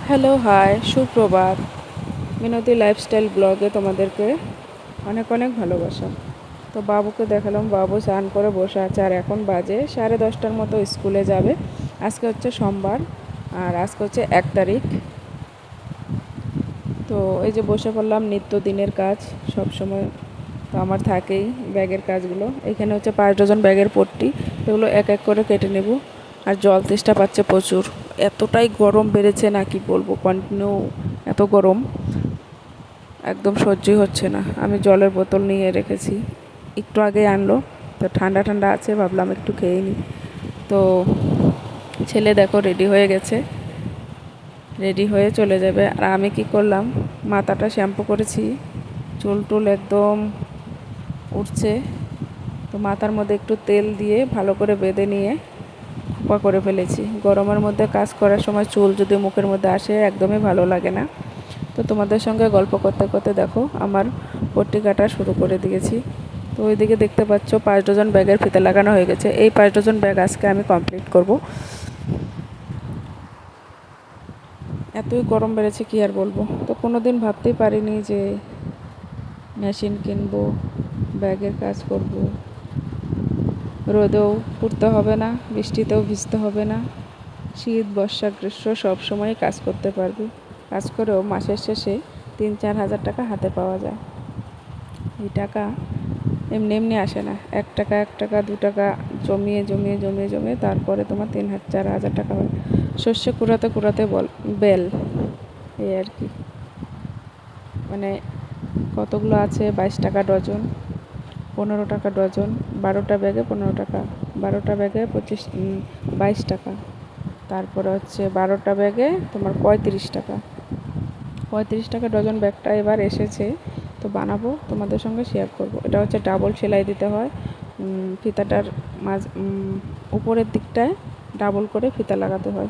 Hello, high, সুপ্রভাত। মিনতি lifestyle ব্লগে তোমাদেরকে অনেক অনেক ভালোবাসা। তো বাবুকে দেখালাম, বাবু স্নান করে বসে আছে আর এখন বাজে 10:30টার মতো স্কুলে যাবে। আজকে হচ্ছে সোমবার আর আজকে হচ্ছে 1 তারিখ। তো এই যে বসে পড়লাম, নিত্যদিনের কাজ সব সময় তো আমার থাকেই ব্যাগের কাজগুলো। এখানে হচ্ছে 5 ডজন ব্যাগের পট্টি, এগুলো এক এক করে কেটে নেব। আর জল তেষ্টা পাচ্ছে প্রচুর, এতটাই গরম বেড়েছে না কি বলবো, কন্টিনিউ এত গরম একদম সহ্যই হচ্ছে না। আমি জলের বোতল নিয়ে রেখেছি, একটু আগে আনলো, তো ঠান্ডা ঠান্ডা আছে, ভাবলাম একটু খেয়ে নিই। তো ছেলে দেখো রেডি হয়ে গেছে, রেডি হয়ে চলে যাবে। আর আমি কি করলাম, মাথাটা শ্যাম্পু করেছি, চুল টুল একদম উঠছে, তো মাথার মধ্যে একটু তেল দিয়ে ভালো করে বেঁধে নিয়ে খোপা করে ফেলেছি। গরমের মধ্যে কাজ করার সময় চুল যদি মুখের মধ্যে আসে একদমই ভালো লাগে না। তো তোমাদের সঙ্গে গল্প করতে করতে দেখো আমার পট্টি কাটা শুরু করে দিয়েছি। তো ওইদিকে দেখতে পাচ্ছ 5 ডজন ব্যাগের ফিতে লাগানো হয়ে গেছে। এই 5 ডজন ব্যাগ আজকে আমি কমপ্লিট করব। এতই গরম বেড়েছে কি আর বলবো। তো কোনো দিন ভাবতেই পারিনি যে মেশিন কিনবো, ব্যাগের কাজ করব, রোদেও পুড়তে হবে না, বৃষ্টিতেও ভিজতে হবে না, শীত বর্ষা গ্রীষ্ম সব সময় কাজ করতে পারবি। কাজ করেও মাসের শেষে 3-4 হাজার টাকা হাতে পাওয়া যায়। এই টাকা এমনি এমনি আসে না। 1 টাকা 1 টাকা 2 টাকা জমিয়ে জমিয়ে জমিয়ে জমিয়ে তারপরে তোমার 3-4 হাজার টাকা হয়। শস্য কুড়াতে কুড়াতে বেল, এই আর কি। মানে কতগুলো আছে, 22 টাকা ডজন, 15 টাকা ডজন, 12টা ব্যাগে 15 টাকা, 12টা ব্যাগে 22 টাকা, তারপরে হচ্ছে 12টা ব্যাগে তোমার 35 টাকা। 35 টাকা ডজন ব্যাগটা এবার এসেছে, তো বানাবো, তোমাদের সঙ্গে শেয়ার করব। এটা হচ্ছে ডাবল সেলাই দিতে হয়, ফিতাটার উপরের দিকটায় ডাবল করে ফিতা লাগাতে হয়।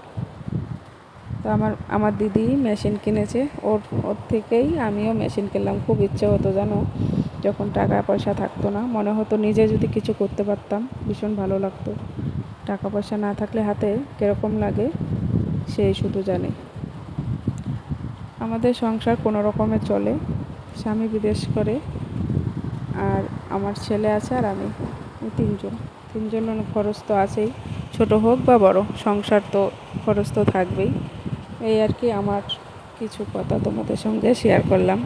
তো আমার দিদি মেশিন কিনেছে, ওর ওর থেকেই আমিও মেশিন কিনলাম। খুব ইচ্ছে হতো জানো, যখন টাকা পয়সা থাকতো না, মনে হতো নিজে যদি কিছু করতে পারতাম ভীষণ ভালো লাগতো। টাকা পয়সা না থাকলে হাতে কীরকম লাগে সেই শুধু জানে। আমাদের সংসার কোনো রকমে চলে, স্বামী বিদেশ করে আর আমার ছেলে আছে আর আমি, তিনজনের খরচ তো আছেই, ছোট হোক বা বড়, সংসার তো খরচ তো থাকবেই। এই আর কি, আমার কিছু কথা তোমাদের সঙ্গে শেয়ার করলাম।